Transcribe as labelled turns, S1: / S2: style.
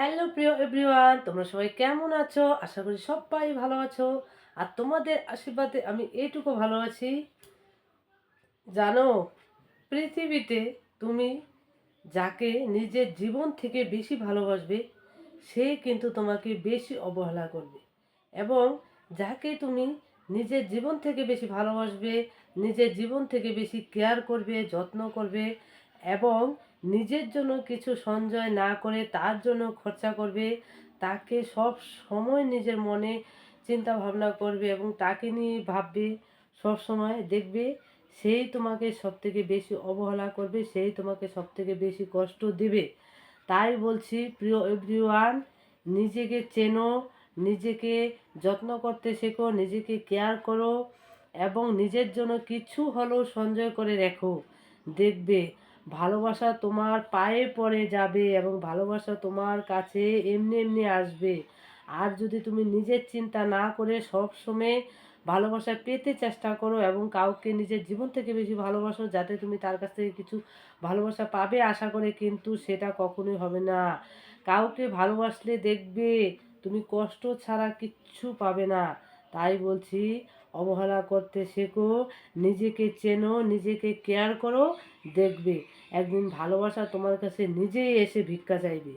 S1: Hello প্রিয় everyone, তোমরা সবাই কেমন আছো? আশা করি সবাই ভালো আছো। আর তোমাদের আশীর্বাদে আমি এইটুকু ভালো আছি। জানো, পৃথিবীতে তুমি যাকে নিজের জীবন থেকে বেশি ভালোবাসবে, সে কিন্তু তোমাকে বেশি অবহেলা করবে। এবং যাকে তুমি নিজের জীবন থেকে বেশি ভালোবাসবে, নিজের জীবন থেকে বেশি কেয়ার করবে, যত্ন করবে এবং নিজের জন্য কিছু সঞ্চয় না করে তার জন্য খরচা করবে, তাকে সব সময় নিজের মনে চিন্তা ভাবনা করবে এবং তাকে নিয়ে ভাববে সব সময়, দেখবে সেই তোমাকে সবথেকে বেশি অবহেলা করবে, সেই তোমাকে সবথেকে বেশি কষ্ট দেবে। তাই বলছি প্রিয় এভরিওয়ান, নিজেকে চেনো, নিজেকে যত্ন করতে শেখো, নিজেকে কেয়ার করো এবং নিজের জন্য কিছু হলেও সঞ্চয় করে রেখো। দেখবে ভালোবাসা তোমার পায়ে পড়ে যাবে এবং ভালোবাসা তোমার কাছে এমনি এমনি আসবে। আর যদি তুমি নিজের চিন্তা না করে সব সময় ভালোবাসা পেতে চেষ্টা করো এবং কাউকে নিজের জীবন থেকে বেশি ভালোবাসো, যাতে তুমি তার কাছ থেকে কিছু ভালোবাসা পাবে আশা করে, কিন্তু সেটা কখনোই হবে না। কাউকে ভালোবাসলে দেখবে তুমি কষ্ট ছাড়া কিচ্ছু পাবে না। তাই বলছি, অবহেলা করতে শেখো, নিজেকে চেনো, নিজেকে কেয়ার করো, দেখবে একদিন ভালোবাসা তোমার কাছে নিজেই এসে ভিক্ষা চাইবে।